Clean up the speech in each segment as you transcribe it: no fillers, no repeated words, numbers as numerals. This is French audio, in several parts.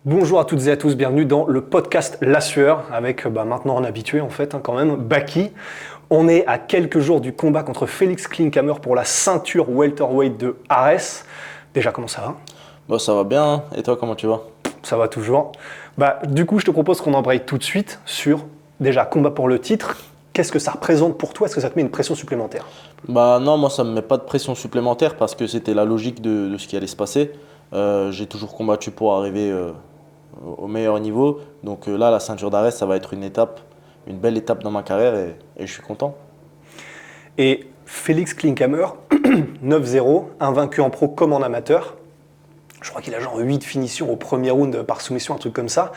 Bonjour à toutes et à tous, bienvenue dans le podcast La Sueur, avec maintenant un habitué en fait quand même, Baki. On est à quelques jours du combat contre Félix Klinkhammer pour la ceinture welterweight de Ares. Déjà, comment ça va? Bon, ça va bien, hein. Et toi, comment tu vas? Ça va toujours. Du coup, je te propose qu'on embraye tout de suite sur, déjà, combat pour le titre. Qu'est-ce que ça représente pour toi? Est-ce que ça te met une pression supplémentaire? Bah non, moi ça me met pas de pression supplémentaire parce que c'était la logique de ce qui allait se passer. J'ai toujours combattu pour arriver au meilleur niveau. Donc là, la ceinture d'Arès, ça va être une étape, une belle étape dans ma carrière et je suis content. Et Félix Klinkhammer, 9-0, invaincu en pro comme en amateur. Je crois qu'il a genre 8 finitions au premier round par soumission, un truc comme ça.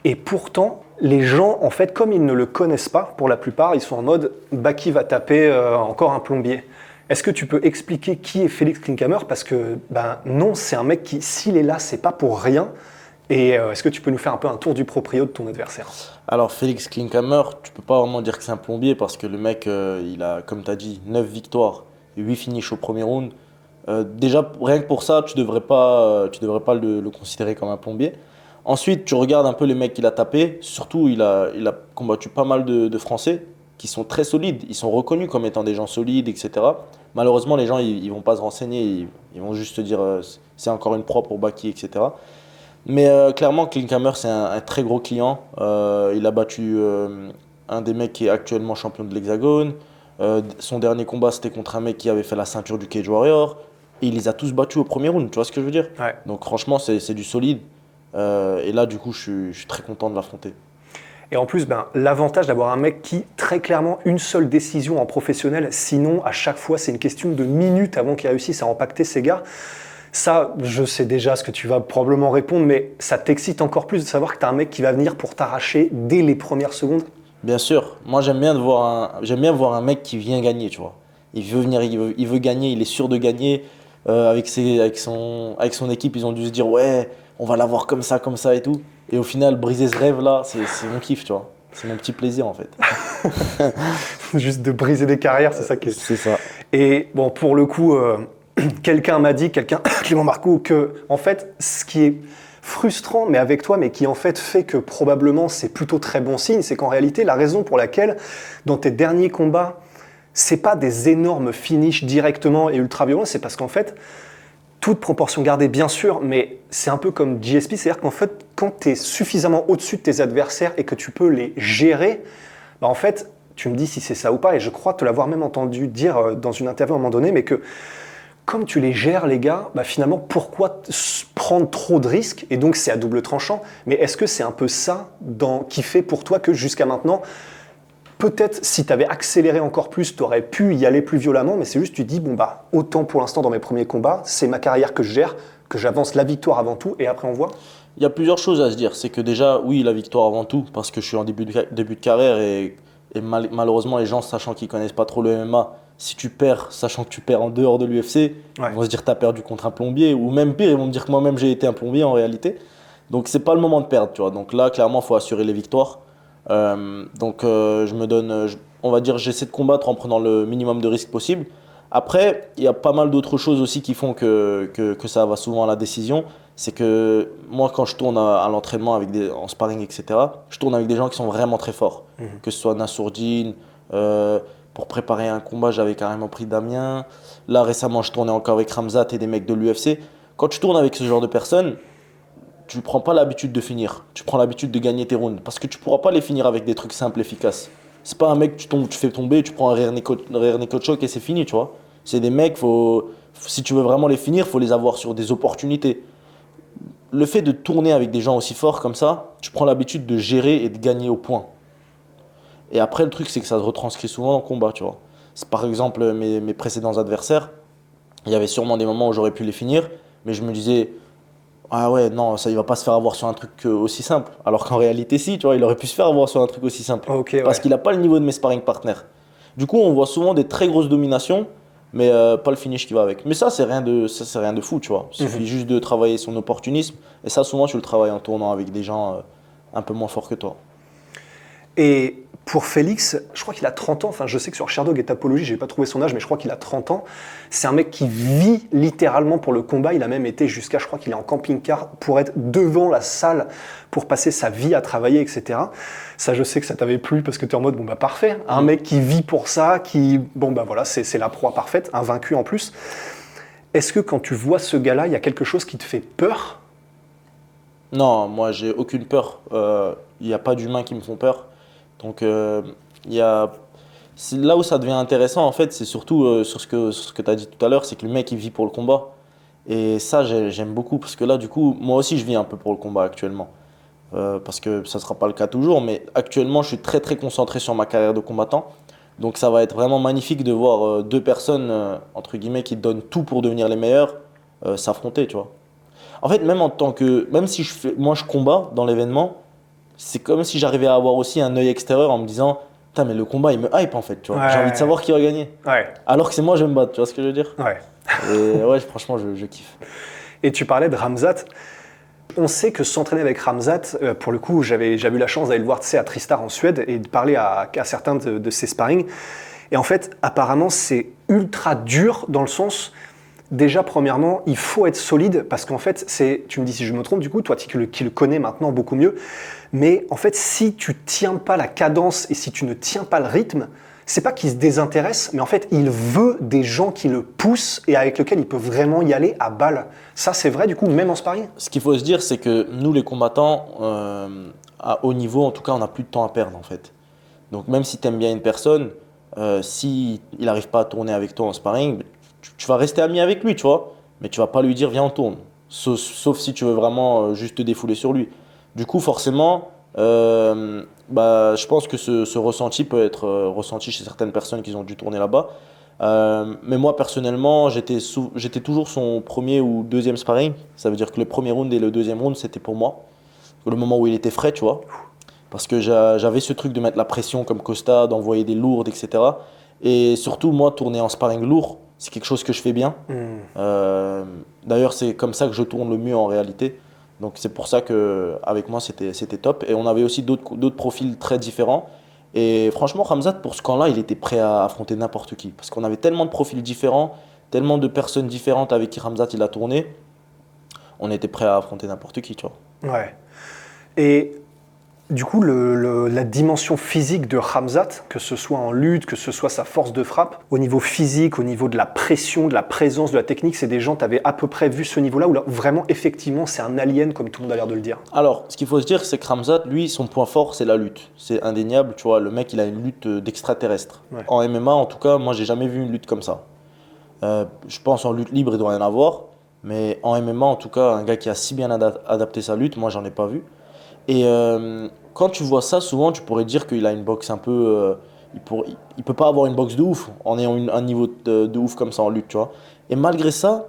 Et pourtant, les gens, en fait, comme ils ne le connaissent pas, pour la plupart, ils sont en mode « Baki va taper encore un plombier ». Est-ce que tu peux expliquer qui est Félix Klinkhammer? Parce que, non, c'est un mec qui, s'il est là, c'est pas pour rien. Et est-ce que tu peux nous faire un peu un tour du proprio de ton adversaire? Alors Félix Klinkhammer, tu peux pas vraiment dire que c'est un plombier parce que le mec, il a, comme tu as dit, 9 victoires et 8 finishes au premier round. Déjà, rien que pour ça, tu devrais pas le considérer comme un plombier. Ensuite, tu regardes un peu les mecs qu'il a tapés. Surtout, il a combattu pas mal de Français qui sont très solides. Ils sont reconnus comme étant des gens solides, etc. Malheureusement, les gens, ils vont pas se renseigner. Ils vont juste te dire c'est encore une proie pour Baki, etc. Mais clairement, Klinkhammer, c'est un très gros client. Il a battu un des mecs qui est actuellement champion de l'Hexagone. Son dernier combat, c'était contre un mec qui avait fait la ceinture du Cage Warrior. Et il les a tous battus au premier round, tu vois ce que je veux dire? Ouais. Donc franchement, c'est du solide. Et là, du coup, je suis très content de l'affronter. Et en plus, l'avantage d'avoir un mec qui, très clairement, une seule décision en professionnel, sinon, à chaque fois, c'est une question de minutes avant qu'il réussisse à impacter ses gars. Ça, je sais déjà ce que tu vas probablement répondre, mais ça t'excite encore plus de savoir que tu as un mec qui va venir pour t'arracher dès les premières secondes. Bien sûr, moi j'aime bien voir un mec qui vient gagner, tu vois. Il veut venir, il veut gagner, il est sûr de gagner. Avec son équipe, ils ont dû se dire, ouais, on va l'avoir comme ça et tout. Et au final, briser ce rêve-là, c'est mon kiff, tu vois. C'est mon petit plaisir en fait. Juste de briser des carrières, c'est ça qui est. C'est ça. Et bon, pour le coup, quelqu'un m'a dit, Clément Marcoux, que, en fait, ce qui est frustrant, mais avec toi, mais qui en fait que probablement c'est plutôt très bon signe, c'est qu'en réalité, la raison pour laquelle, dans tes derniers combats, c'est pas des énormes finishes directement et ultra violents, c'est parce qu'en fait, toute proportion gardée, bien sûr, mais c'est un peu comme GSP, c'est-à-dire qu'en fait, quand tu es suffisamment au-dessus de tes adversaires et que tu peux les gérer, en fait, tu me dis si c'est ça ou pas, et je crois te l'avoir même entendu dire dans une interview à un moment donné, mais que comme tu les gères, les gars, finalement, pourquoi prendre trop de risques? Et donc, c'est à double tranchant. Mais est-ce que c'est un peu ça qui fait pour toi que jusqu'à maintenant, peut-être si tu avais accéléré encore plus, tu aurais pu y aller plus violemment, mais c'est juste, tu dis, autant pour l'instant dans mes premiers combats, c'est ma carrière que je gère, que j'avance la victoire avant tout, et après on voit. Il y a plusieurs choses à se dire. C'est que déjà, oui, la victoire avant tout, parce que je suis en début de carrière et malheureusement, les gens, sachant qu'ils connaissent pas trop le MMA, si tu perds, sachant que tu perds en dehors de l'UFC, Ouais. ils vont se dire que tu as perdu contre un plombier, ou même pire, ils vont me dire que moi-même j'ai été un plombier en réalité. Donc c'est pas le moment de perdre, tu vois. Donc là, clairement, il faut assurer les victoires. Je me donne, on va dire, j'essaie de combattre en prenant le minimum de risques possible. Après, il y a pas mal d'autres choses aussi qui font que ça va souvent à la décision. C'est que moi, quand je tourne à l'entraînement en sparring, etc., je tourne avec des gens qui sont vraiment très forts. Que ce soit Nassourdine, pour préparer un combat, j'avais carrément pris Damien. Là, récemment, je tournais encore avec Ramzat et des mecs de l'UFC. Quand tu tournes avec ce genre de personnes, tu ne prends pas l'habitude de finir. Tu prends l'habitude de gagner tes rounds. Parce que tu ne pourras pas les finir avec des trucs simples, efficaces. C'est pas un mec, tu tombes, tu fais tomber, tu prends un rear naked choke et c'est fini, tu vois. C'est des mecs, si tu veux vraiment les finir, il faut les avoir sur des opportunités. Le fait de tourner avec des gens aussi forts comme ça, tu prends l'habitude de gérer et de gagner au point. Et après, le truc, c'est que ça se retranscrit souvent en combat, tu vois. C'est par exemple mes précédents adversaires, il y avait sûrement des moments où j'aurais pu les finir, mais je me disais, ah ouais, non, ça, il va pas se faire avoir sur un truc aussi simple. Alors qu'en réalité, si, tu vois, il aurait pu se faire avoir sur un truc aussi simple. Ok, Parce ouais. qu'il n'a pas le niveau de mes sparring partners. Du coup, on voit souvent des très grosses dominations, mais pas le finish qui va avec. Mais ça, c'est rien de fou, tu vois. Il suffit juste de travailler son opportunisme. Et ça, souvent, tu le travailles en tournant avec des gens un peu moins forts que toi. Et Pour Félix, je crois qu'il a 30 ans. Enfin, je sais que sur Sherdog et Tapologie, j'ai pas trouvé son âge, mais je crois qu'il a 30 ans. C'est un mec qui vit littéralement pour le combat. Il a même été jusqu'à, je crois qu'il est en camping-car pour être devant la salle, pour passer sa vie à travailler, etc. Ça, je sais que ça t'avait plu parce que tu es en mode, bon bah parfait. Un mec qui vit pour ça, bon bah voilà, c'est la proie parfaite, un vaincu en plus. Est-ce que quand tu vois ce gars-là, il y a quelque chose qui te fait peur? Non, moi, j'ai aucune peur. Il n'y a pas d'humains qui me font peur. Donc, il y a... c'est là où ça devient intéressant, en fait, c'est surtout sur ce que tu as dit tout à l'heure, c'est que le mec, il vit pour le combat. Et ça, j'aime beaucoup, parce que là, du coup, moi aussi, je vis un peu pour le combat actuellement. Parce que ça ne sera pas le cas toujours, mais actuellement, je suis très, très concentré sur ma carrière de combattant. Donc, ça va être vraiment magnifique de voir deux personnes, entre guillemets, qui donnent tout pour devenir les meilleurs, s'affronter, tu vois. En fait, même si moi, je combats dans l'événement, c'est comme si j'arrivais à avoir aussi un œil extérieur en me disant, putain, mais le combat, il me hype en fait, tu vois. J'ai envie de savoir qui va gagner. Ouais. Alors que c'est moi, je vais me battre, tu vois ce que je veux dire? Ouais. Et ouais, franchement, je kiffe. Et tu parlais de Khamzat. On sait que s'entraîner avec Khamzat, pour le coup, j'avais eu la chance d'aller le voir, tu sais, à Tristar en Suède et de parler à certains de ses sparring. Et en fait, apparemment, c'est ultra dur dans le sens, déjà, premièrement, il faut être solide parce qu'en fait, tu me dis si je me trompe, du coup, toi qui le connais maintenant beaucoup mieux, mais en fait, si tu tiens pas la cadence et si tu ne tiens pas le rythme, c'est pas qu'il se désintéresse, mais en fait, il veut des gens qui le poussent et avec lesquels il peut vraiment y aller à balle. Ça, c'est vrai, du coup, même en sparring? Ce qu'il faut se dire, c'est que nous, les combattants, à haut niveau, en tout cas, on n'a plus de temps à perdre en fait. Donc, même si tu aimes bien une personne, si il n'arrive pas à tourner avec toi en sparring, tu vas rester ami avec lui, tu vois, mais tu vas pas lui dire viens on tourne. Sauf si tu veux vraiment juste te défouler sur lui. Du coup, forcément, je pense que ce ressenti peut être ressenti chez certaines personnes qui ont dû tourner là-bas. Mais moi, personnellement, j'étais toujours son premier ou deuxième sparring. Ça veut dire que le premier round et le deuxième round, c'était pour moi. Le moment où il était frais, tu vois. Parce que j'avais ce truc de mettre la pression comme Costa, d'envoyer des lourdes, etc. Et surtout, moi, tourner en sparring lourd, c'est quelque chose que je fais bien. D'ailleurs, c'est comme ça que je tourne le mieux en réalité. Donc c'est pour ça qu'avec moi, c'était top. Et on avait aussi d'autres profils très différents. Et franchement, Khamzat, pour ce camp-là, il était prêt à affronter n'importe qui. Parce qu'on avait tellement de profils différents, tellement de personnes différentes avec qui Khamzat il a tourné, on était prêt à affronter n'importe qui, tu vois. Ouais. Et du coup, la dimension physique de Khamzat, que ce soit en lutte, que ce soit sa force de frappe, au niveau physique, au niveau de la pression, de la présence, de la technique, c'est des gens, tu avais à peu près vu ce niveau-là, où là, vraiment, effectivement, c'est un alien, comme tout le monde a l'air de le dire. Alors, ce qu'il faut se dire, c'est que Khamzat, lui, son point fort, c'est la lutte. C'est indéniable, tu vois, le mec, il a une lutte d'extraterrestre. Ouais. En MMA, en tout cas, moi, j'ai jamais vu une lutte comme ça. Je pense en lutte libre, il doit y en avoir. Mais en MMA, en tout cas, un gars qui a si bien adapté sa lutte, moi, j'en ai pas vu. Et quand tu vois ça, souvent, tu pourrais dire qu'il a une boxe un peu. Il peut pas avoir une boxe de ouf en ayant un niveau de ouf comme ça en lutte, tu vois. Et malgré ça,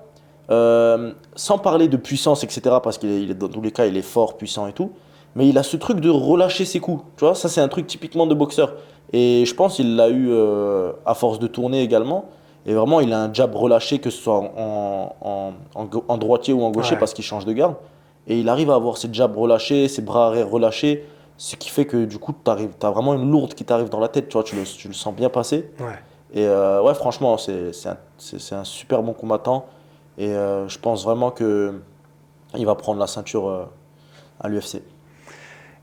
sans parler de puissance, etc., parce dans tous les cas, il est fort, puissant et tout, mais il a ce truc de relâcher ses coups, tu vois. Ça, c'est un truc typiquement de boxeur. Et je pense qu'il l'a eu à force de tourner également. Et vraiment, il a un jab relâché, que ce soit en droitier ou en gaucher, Ouais. parce qu'il change de garde. Et il arrive à avoir ses jabs relâchés, ses bras arrière relâchés, ce qui fait que du coup, tu as vraiment une lourde qui t'arrive dans la tête, tu vois, tu le sens bien passer. Ouais. Et ouais, franchement, c'est un super bon combattant. Et je pense vraiment qu'il va prendre la ceinture à l'UFC.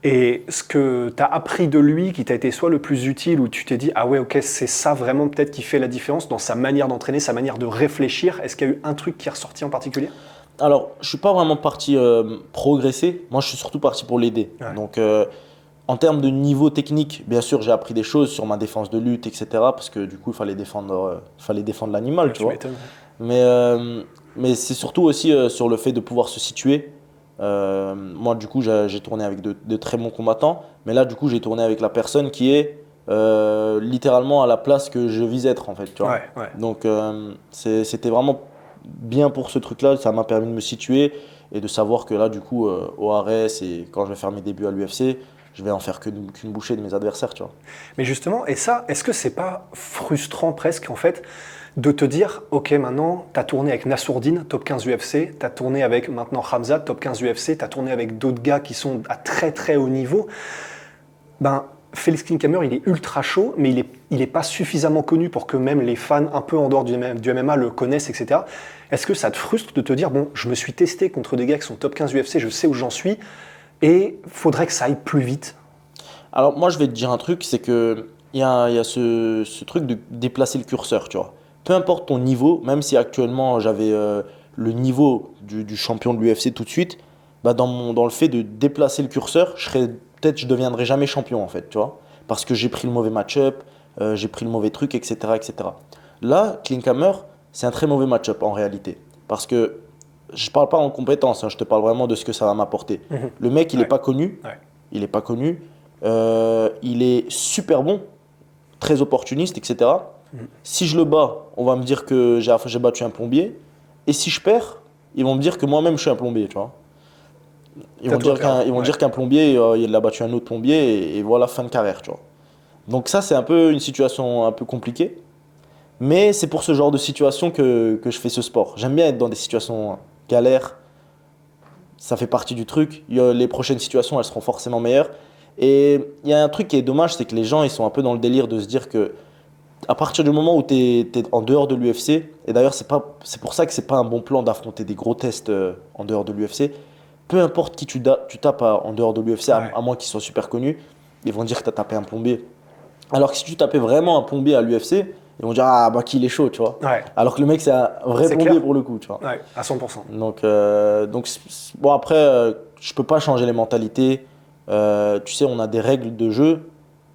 Et ce que tu as appris de lui, qui t'a été soit le plus utile, ou tu t'es dit, ah ouais, ok, c'est ça vraiment peut-être qui fait la différence dans sa manière d'entraîner, sa manière de réfléchir. Est-ce qu'il y a eu un truc qui est ressorti en particulier? Alors, je suis pas vraiment parti progresser. Moi, je suis surtout parti pour l'aider. Ouais. Donc, en termes de niveau technique, bien sûr, j'ai appris des choses sur ma défense de lutte, etc. Parce que du coup, il fallait défendre l'animal, tu vois. m'étonnes. Mais c'est surtout aussi sur le fait de pouvoir se situer. Moi, du coup, j'ai tourné avec de très bons combattants. Mais là, du coup, j'ai tourné avec la personne qui est littéralement à la place que je vise être, en fait, tu vois. Ouais, ouais. Donc, c'était vraiment bien pour ce truc-là. Ça m'a permis de me situer et de savoir que là, du coup, au Ares et quand je vais faire mes débuts à l'UFC, je vais en faire qu'une bouchée de mes adversaires, tu vois. Mais justement, et ça, est-ce que c'est pas frustrant presque, en fait, de te dire, ok, maintenant, tu as tourné avec Nassourdine, top 15 UFC, tu as tourné avec maintenant Khamzat, top 15 UFC, tu as tourné avec d'autres gars qui sont à très très haut niveau. Ben, Félix Klinkhammer, il est ultra chaud, mais il est pas suffisamment connu pour que même les fans un peu en dehors du MMA le connaissent, etc. Est-ce que ça te frustre de te dire, bon, je me suis testé contre des gars qui sont top 15 UFC, je sais où j'en suis, et faudrait que ça aille plus vite? Alors moi je vais te dire un truc, c'est que il y a ce truc de déplacer le curseur, tu vois. Peu importe ton niveau, même si actuellement j'avais le niveau du champion de l'UFC tout de suite, bah dans le fait de déplacer le curseur, peut-être je deviendrai jamais champion en fait, tu vois. Parce que j'ai pris le mauvais match-up, j'ai pris le mauvais truc, etc., etc. Là, Klinkhammer, c'est un très mauvais match-up en réalité. Parce que je parle pas en compétence, hein, je te parle vraiment de ce que ça va m'apporter. Le mec, il n'est Ouais. pas connu. Ouais. Il n'est pas connu. Il est super bon, très opportuniste, etc. Si je le bats, on va me dire que j'ai battu un plombier. Et si je perds, ils vont me dire que moi-même je suis un plombier, tu vois. Ils vont Ouais. dire qu'un plombier, il a battu un autre plombier et voilà, fin de carrière, tu vois. Donc ça, c'est un peu une situation un peu compliquée. Mais c'est pour ce genre de situation que je fais ce sport. J'aime bien être dans des situations galères. Ça fait partie du truc. Les prochaines situations, elles seront forcément meilleures. Et il y a un truc qui est dommage, c'est que les gens, ils sont un peu dans le délire de se dire que à partir du moment où tu es en dehors de l'UFC, et d'ailleurs, c'est pour ça que c'est pas un bon plan d'affronter des gros tests en dehors de l'UFC, peu importe qui tu tapes en dehors de l'UFC, Ouais. à moins qu'ils soient super connus, ils vont dire que tu as tapé un plombier. Alors que si tu tapais vraiment un plombier à l'UFC, ils vont dire ah bah qui il est chaud, tu vois. Ouais. Alors que le mec c'est un vrai C'est plombier clair. pour le coup, tu vois. Ouais, à 100%. Bon après, je peux pas changer les mentalités. Tu sais, on a des règles de jeu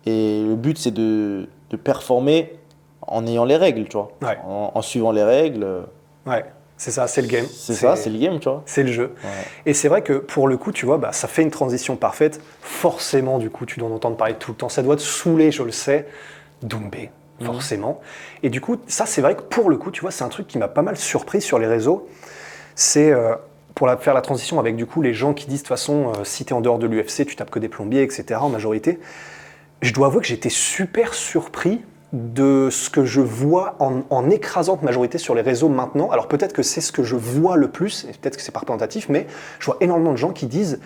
et le but c'est de performer en ayant les règles, tu vois. Ouais. En suivant les règles, Ouais, c'est ça, c'est le game. c'est ça, c'est le game, tu vois. C'est le jeu. Ouais. Et c'est vrai que pour le coup, tu vois, bah, ça fait une transition parfaite. Forcément, du coup, tu dois en entendre parler tout le temps. Ça doit te saouler, je le sais. Doumbé, forcément. Et du coup, ça, c'est vrai que pour le coup, tu vois, c'est un truc qui m'a pas mal surpris sur les réseaux. C'est faire la transition avec du coup les gens qui disent de toute façon, si t'es en dehors de l'UFC, tu tapes que des plombiers, etc. en majorité. Je dois avouer que j'étais super surpris de ce que je vois en écrasante majorité sur les réseaux maintenant. Alors peut-être que c'est ce que je vois le plus, et peut-être que c'est pas représentatif, mais je vois énormément de gens qui disent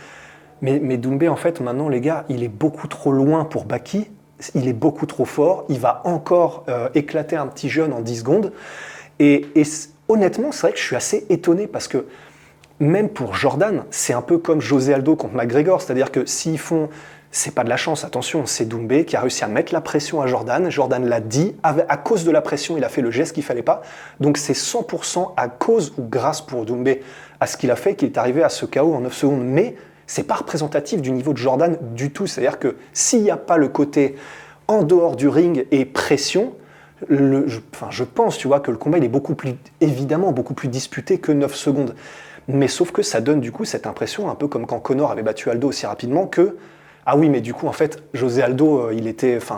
mais Doumbé, en fait, maintenant, les gars, il est beaucoup trop loin pour Baki, il est beaucoup trop fort, il va encore éclater un petit jeune en 10 secondes. Honnêtement, c'est vrai que je suis assez étonné parce que même pour Jordan, c'est un peu comme José Aldo contre McGregor, c'est-à-dire que s'ils font, c'est pas de la chance, attention, c'est Doumbé qui a réussi à mettre la pression à Jordan. Jordan l'a dit, à cause de la pression, il a fait le geste qu'il fallait pas. Donc c'est 100% à cause ou grâce pour Doumbé à ce qu'il a fait qu'il est arrivé à ce KO en 9 secondes. Mais c'est pas représentatif du niveau de Jordan du tout. C'est-à-dire que s'il n'y a pas le côté en dehors du ring et pression, je pense, tu vois, que le combat il est évidemment beaucoup plus disputé que 9 secondes. Mais sauf que ça donne du coup cette impression, un peu comme quand Conor avait battu Aldo aussi rapidement, que ah oui, mais du coup en fait José Aldo,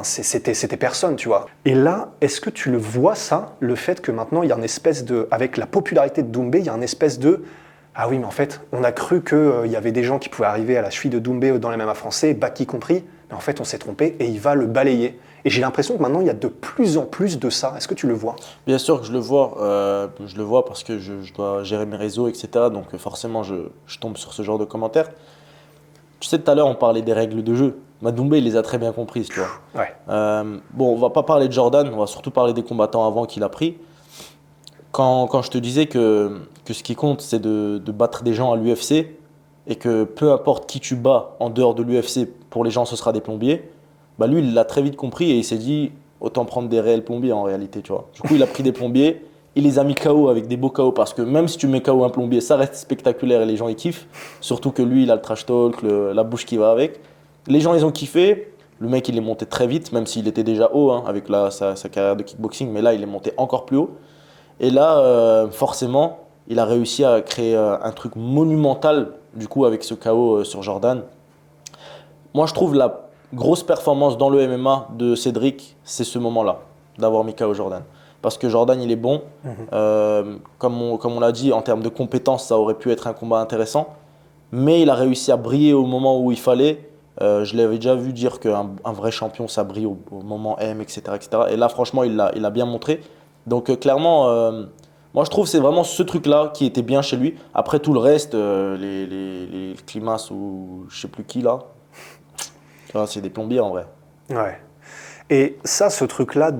c'était personne, tu vois. Et là, est-ce que tu le vois ça, le fait que maintenant il y a une espèce de, avec la popularité de Doumbé, il y a une espèce de ah oui, mais en fait, on a cru qu'il y avait des gens qui pouvaient arriver à la cheville de Doumbé dans les MMA français, Baki compris, mais en fait on s'est trompé et il va le balayer. Et j'ai l'impression que maintenant il y a de plus en plus de ça. Est-ce que tu le vois? Bien sûr que je le vois parce que je dois gérer mes réseaux, etc. Donc forcément, je tombe sur ce genre de commentaires. Tu sais, tout à l'heure, on parlait des règles de jeu. Doumbé, il les a très bien comprises, tu vois. Ouais. Bon, on va pas parler de Jordan, on va surtout parler des combattants avant qu'il a pris. Quand je te disais que ce qui compte, c'est de battre des gens à l'UFC et que peu importe qui tu bats en dehors de l'UFC, pour les gens, ce sera des plombiers. Bah lui, il l'a très vite compris et il s'est dit autant prendre des réels plombiers en réalité, tu vois. Du coup, il a pris des plombiers, il les a mis KO avec des beaux KO parce que même si tu mets KO un plombier, ça reste spectaculaire et les gens ils kiffent. Surtout que lui, il a le trash talk, la bouche qui va avec. Les gens, ils ont kiffé. Le mec, il est monté très vite, même s'il était déjà haut hein, avec sa carrière de kickboxing, mais là, il est monté encore plus haut. Et là, forcément, il a réussi à créer un truc monumental du coup avec ce KO sur Jordan. Moi, je trouve la grosse performance dans le MMA de Cédric, c'est ce moment-là, d'avoir mis KO Jordan. Parce que Jordan, il est bon. Comme on l'a dit, en termes de compétences, ça aurait pu être un combat intéressant. Mais il a réussi à briller au moment où il fallait. Je l'avais déjà vu dire qu'un vrai champion, ça brille au moment M, etc., etc. Et là, franchement, il l'a bien montré. Donc, clairement, moi, je trouve que c'est vraiment ce truc-là qui était bien chez lui. Après, tout le reste, les Climas ou je sais plus qui, là, c'est des plombiers en vrai. Ouais. Et ça, ce truc-là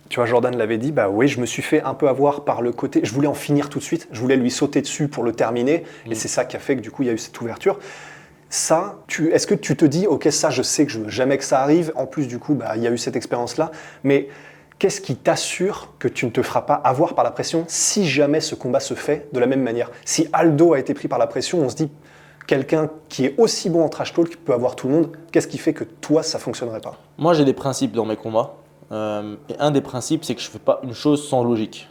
tu vois, Jordan l'avait dit, bah oui, je me suis fait un peu avoir par le côté, je voulais en finir tout de suite, je voulais lui sauter dessus pour le terminer, et c'est ça qui a fait que du coup, il y a eu cette ouverture. Ça, est-ce que tu te dis, ok, ça, je sais que je veux jamais que ça arrive, en plus, du coup, bah, il y a eu cette expérience-là, mais qu'est-ce qui t'assure que tu ne te feras pas avoir par la pression si jamais ce combat se fait de la même manière? Si Aldo a été pris par la pression, on se dit, quelqu'un qui est aussi bon en trash talk peut avoir tout le monde, qu'est-ce qui fait que toi, ça fonctionnerait pas? Moi, j'ai des principes dans mes combats. Et un des principes, c'est que je fais pas une chose sans logique.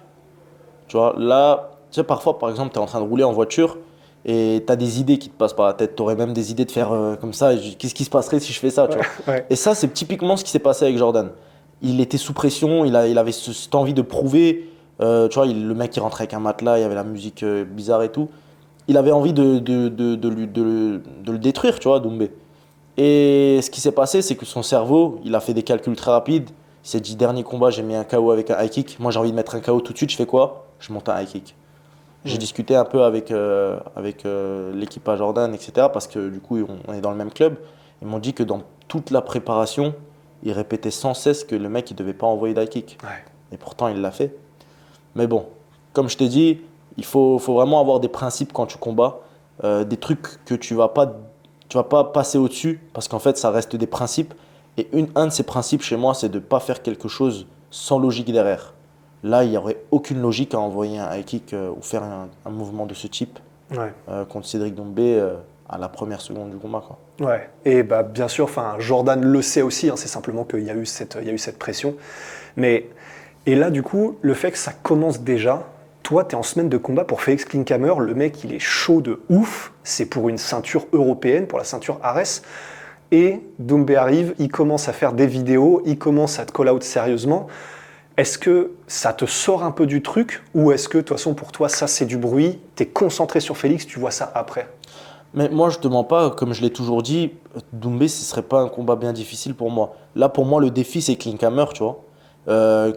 Tu vois, là, tu sais, parfois, par exemple, tu es en train de rouler en voiture et tu as des idées qui te passent par la tête. Tu aurais même des idées de faire comme ça. Qu'est-ce qui se passerait si je fais ça, tu vois? Ouais. Et ça, c'est typiquement ce qui s'est passé avec Jordan. Il était sous pression, il avait cette envie de prouver. Tu vois, le mec, il rentrait avec un matelas, il y avait la musique bizarre et tout. Il avait envie de le détruire, tu vois, Doumbé. Et ce qui s'est passé, c'est que son cerveau, il a fait des calculs très rapides. Il s'est dit, dernier combat, j'ai mis un KO avec un high kick. Moi, j'ai envie de mettre un KO tout de suite. Je fais quoi? Je monte un high kick. J'ai discuté un peu avec l'équipe à Jordan, etc. Parce que du coup, on est dans le même club. Ils m'ont dit que dans toute la préparation, il répétait sans cesse que le mec, il ne devait pas envoyer d'high kick. Ouais. Et pourtant, il l'a fait. Mais bon, comme je t'ai dit, il faut vraiment avoir des principes quand tu combats. Des trucs que tu vas pas passer au-dessus parce qu'en fait, ça reste des principes. Et un de ces principes chez moi, c'est de ne pas faire quelque chose sans logique derrière. Là, il n'y aurait aucune logique à envoyer un high kick ou faire un mouvement de ce type Ouais. contre Cédric Doumbé à la première seconde du combat, quoi. Ouais, et bah, bien sûr, Jordan le sait aussi, hein, c'est simplement qu'il y a eu cette pression. Mais, et là, du coup, le fait que ça commence déjà, toi, tu es en semaine de combat pour Félix Klinkhammer, le mec, il est chaud de ouf, c'est pour une ceinture européenne, pour la ceinture Ares, et Doumbé arrive, il commence à faire des vidéos, il commence à te call out sérieusement. Est-ce que ça te sort un peu du truc, ou est-ce que, de toute façon, pour toi, ça, c'est du bruit, tu es concentré sur Félix, tu vois ça après? Mais moi, je te mens pas, comme je l'ai toujours dit, Doumbé, ce serait pas un combat bien difficile pour moi. Là, pour moi, le défi, c'est Klinkhammer, tu vois.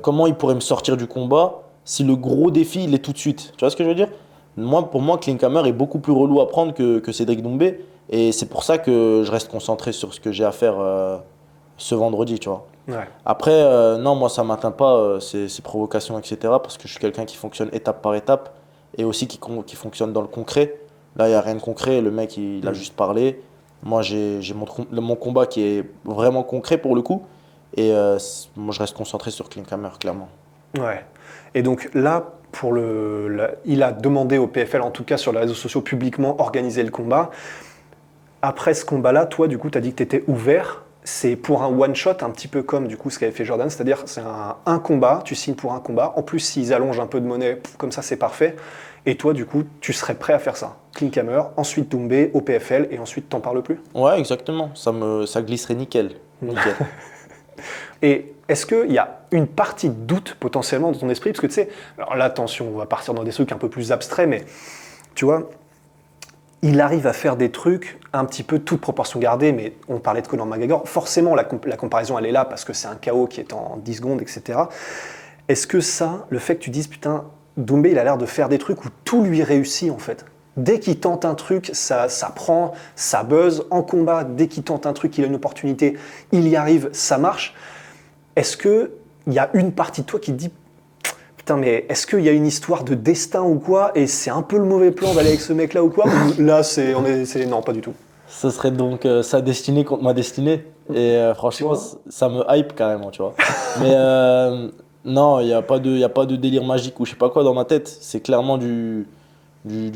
Comment il pourrait me sortir du combat si le gros défi, il est tout de suite? Tu vois ce que je veux dire? Pour moi, Klinkhammer est beaucoup plus relou à prendre que Cédric Doumbé. Et c'est pour ça que je reste concentré sur ce que j'ai à faire ce vendredi, tu vois. Ouais. Après, non, moi, ça ne m'atteint pas ces provocations, etc. Parce que je suis quelqu'un qui fonctionne étape par étape et aussi qui fonctionne dans le concret. Là, il n'y a rien de concret. Le mec, il a juste parlé. Moi, j'ai mon combat qui est vraiment concret pour le coup. Et moi, je reste concentré sur Klinkhammer, clairement. Ouais. Et donc là, il a demandé au PFL, en tout cas sur les réseaux sociaux, publiquement organiser le combat. Après ce combat-là, toi, du coup, tu as dit que tu étais ouvert. C'est pour un one-shot, un petit peu comme du coup ce qu'avait fait Jordan, c'est-à-dire c'est un combat, tu signes pour un combat. En plus, s'ils allongent un peu de monnaie, comme ça, c'est parfait. Et toi, du coup, tu serais prêt à faire ça. Klinkhammer, ensuite Doumbé au PFL, et ensuite t'en parles plus. Ouais, exactement. Ça glisserait nickel. Nickel. Et est-ce qu'il y a une partie de doute potentiellement dans ton esprit? Parce que tu sais, alors là, attention, on va partir dans des trucs un peu plus abstraits, mais tu vois, il arrive à faire des trucs un petit peu toute proportion gardée, mais on parlait de Conor McGregor, forcément la comparaison elle est là parce que c'est un KO qui est en 10 secondes, etc. Est-ce que ça, le fait que tu dises, putain, Doumbé, il a l'air de faire des trucs où tout lui réussit en fait. Dès qu'il tente un truc, ça prend, ça buzz. En combat, dès qu'il tente un truc, il a une opportunité, il y arrive, ça marche. Est-ce qu'il y a une partie de toi qui te dit, putain, mais est-ce qu'il y a une histoire de destin ou quoi, et c'est un peu le mauvais plan d'aller avec ce mec-là ou quoi, ou là, non, pas du tout. Ce serait donc sa destinée contre ma destinée. Et franchement, ça me hype carrément, tu vois. Mais non, il n'y a pas de délire magique ou je sais pas quoi dans ma tête. C'est clairement du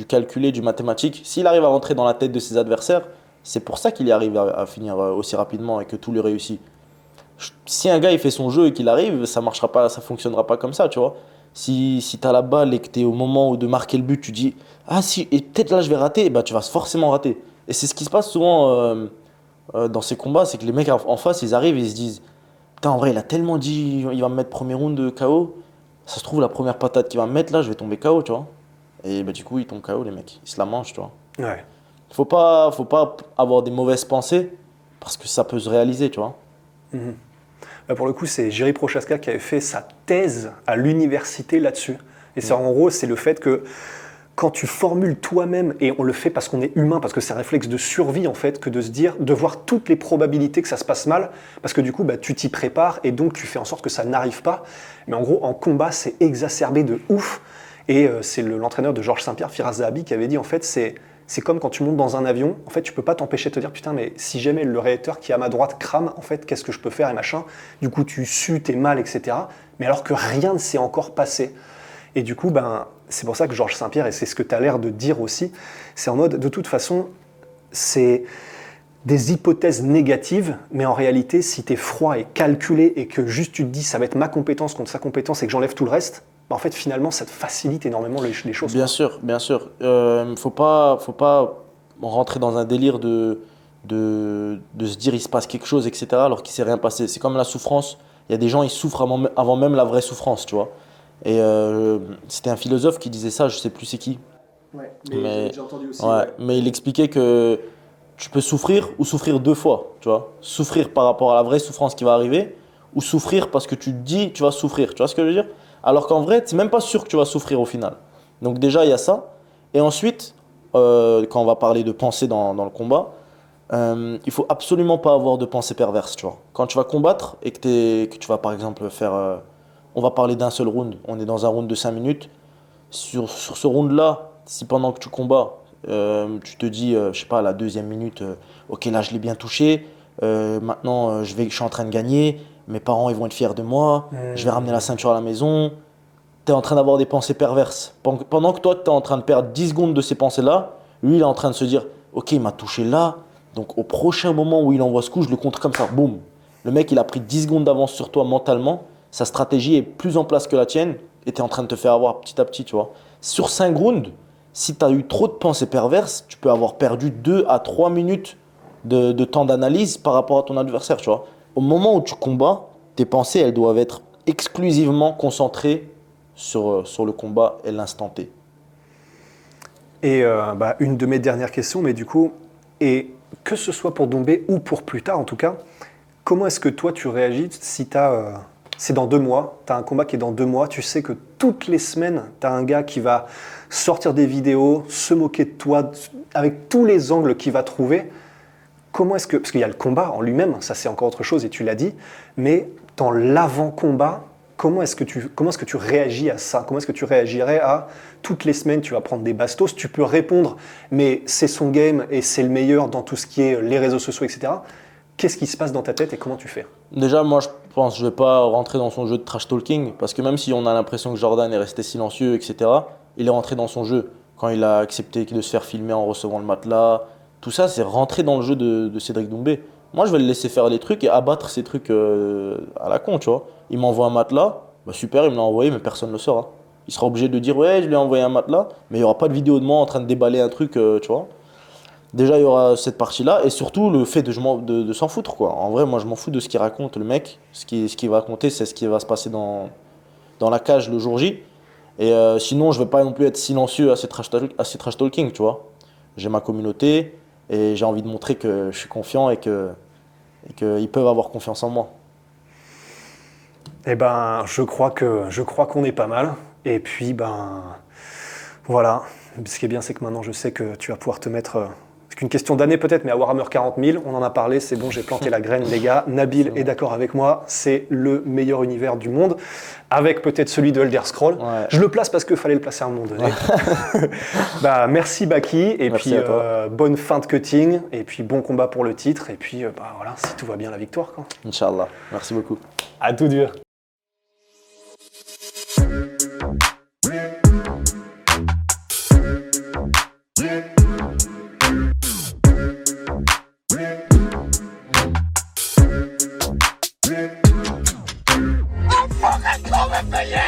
calculé, du mathématique. S'il arrive à rentrer dans la tête de ses adversaires, c'est pour ça qu'il y arrive à finir aussi rapidement et que tout lui réussit. Si un gars il fait son jeu et qu'il arrive, ça marchera pas, ça fonctionnera pas comme ça, tu vois. Si tu as la balle et que tu es au moment de marquer le but, tu dis ah si, et peut-être là je vais rater, bah, tu vas forcément rater. Et c'est ce qui se passe souvent dans ces combats, c'est que les mecs en face ils arrivent et ils se disent putain, en vrai, il a tellement dit il va me mettre premier round de KO. Ça se trouve, la première patate qu'il va me mettre là, je vais tomber KO, tu vois. Et bah, du coup, ils tombent KO, les mecs. Ils se la mangent, tu vois. Ouais. Faut pas avoir des mauvaises pensées parce que ça peut se réaliser, tu vois. Mhm. Bah, pour le coup, c'est Jiří Procházka qui avait fait sa thèse à l'université là-dessus. Et c'est en gros, c'est le fait que quand tu formules toi-même, et on le fait parce qu'on est humain, parce que c'est un réflexe de survie en fait, que de se dire, de voir toutes les probabilités que ça se passe mal, parce que du coup, tu t'y prépares et donc tu fais en sorte que ça n'arrive pas. Mais en gros, en combat, c'est exacerbé de ouf. Et c'est l'entraîneur de Georges Saint-Pierre, Firas Zahabi, qui avait dit en fait, c'est comme quand tu montes dans un avion, en fait, tu peux pas t'empêcher de te dire putain, mais si jamais le réacteur qui est à ma droite crame, en fait, qu'est-ce que je peux faire et machin. Du coup, tu sues, t'es mal, etc. Mais alors que rien ne s'est encore passé. Et du coup, c'est pour ça que Georges Saint-Pierre, et c'est ce que tu as l'air de dire aussi, c'est en mode, de toute façon, c'est des hypothèses négatives, mais en réalité, si tu es froid et calculé et que juste tu te dis ça va être ma compétence contre sa compétence et que j'enlève tout le reste, en fait, finalement, ça te facilite énormément les choses. Bien sûr, bien sûr. Faut pas rentrer dans un délire de se dire il se passe quelque chose, etc. alors qu'il s'est rien passé. C'est comme la souffrance. Il y a des gens, ils souffrent avant même la vraie souffrance, tu vois. Et c'était un philosophe qui disait ça, je sais plus c'est qui. Ouais, mais j'ai déjà entendu aussi. Ouais, mais il expliquait que tu peux souffrir ou souffrir deux fois, tu vois. Souffrir par rapport à la vraie souffrance qui va arriver ou souffrir parce que tu te dis tu vas souffrir, tu vois ce que je veux dire? Alors qu'en vrai, tu n'es même pas sûr que tu vas souffrir au final. Donc déjà, il y a ça. Et ensuite, quand on va parler de pensée dans le combat, il faut absolument pas avoir de pensée perverse, tu vois. Quand tu vas combattre et que tu vas par exemple faire... on va parler d'un seul round. On est dans un round de 5 minutes. Sur ce round-là, si pendant que tu combats, tu te dis, je sais pas, à la deuxième minute, ok, là je l'ai bien touché, maintenant je suis en train de gagner, mes parents ils vont être fiers de moi, je vais ramener la ceinture à la maison. Tu es en train d'avoir des pensées perverses. Pendant que toi, tu es en train de perdre 10 secondes de ces pensées-là, lui, il est en train de se dire, ok, il m'a touché là, donc au prochain moment où il envoie ce coup, je le contre comme ça, boum. Le mec, il a pris 10 secondes d'avance sur toi mentalement, sa stratégie est plus en place que la tienne, et tu es en train de te faire avoir petit à petit, tu vois. Sur 5 rounds, si tu as eu trop de pensées perverses, tu peux avoir perdu 2 à 3 minutes de temps d'analyse par rapport à ton adversaire, tu vois. Au moment où tu combats, tes pensées, elles doivent être exclusivement concentrées sur le combat et l'instant T. Et une de mes dernières questions, mais du coup, et que ce soit pour Doumbé ou pour plus tard en tout cas, comment est-ce que toi tu réagis si c'est dans 2 mois, tu as un combat qui est dans 2 mois, tu sais que toutes les semaines, tu as un gars qui va sortir des vidéos, se moquer de toi, avec tous les angles qu'il va trouver. Comment est-ce que, parce qu'il y a le combat en lui-même, ça c'est encore autre chose et tu l'as dit, mais dans l'avant-combat, comment est-ce que tu réagis à ça? Comment est-ce que tu réagirais à toutes les semaines, tu vas prendre des bastos, tu peux répondre, mais c'est son game et c'est le meilleur dans tout ce qui est les réseaux sociaux, etc. Qu'est-ce qui se passe dans ta tête et comment tu fais? Déjà, moi, je pense que je ne vais pas rentrer dans son jeu de trash talking parce que même si on a l'impression que Jordan est resté silencieux, etc., il est rentré dans son jeu. Quand il a accepté de se faire filmer en recevant le matelas, tout ça, c'est rentré dans le jeu de Cédric Doumbé. Moi, je vais le laisser faire les trucs et abattre ces trucs à la con, tu vois. Il m'envoie un matelas, bah super, il me l'a envoyé, mais personne ne le saura. Il sera obligé de dire, ouais, je lui ai envoyé un matelas, mais il n'y aura pas de vidéo de moi en train de déballer un truc, tu vois. Déjà, il y aura cette partie-là, et surtout le fait de s'en foutre, quoi. En vrai, moi, je m'en fous de ce qu'il raconte, le mec. Ce qu'il va raconter, c'est ce qui va se passer dans la cage le jour J. Et sinon, je ne veux pas non plus être silencieux à ces trash talking, tu vois. J'ai ma communauté, et j'ai envie de montrer que je suis confiant et qu'ils peuvent avoir confiance en moi. Eh ben, je crois qu'on est pas mal. Et puis, voilà. Ce qui est bien, c'est que maintenant, je sais que tu vas pouvoir te mettre... c'est qu'une question d'année peut-être, mais à Warhammer 40 000, on en a parlé, c'est bon, j'ai planté la graine, les gars. Nabil est d'accord avec moi, c'est le meilleur univers du monde, avec peut-être celui de Elder Scrolls. Ouais. Je le place parce qu'il fallait le placer à un moment donné. Ouais. Merci Baki, et merci puis bonne fin de cutting, et puis bon combat pour le titre, et puis voilà, si tout va bien, la victoire. Quoi. Inch'Allah, merci beaucoup. À tout dur. Come and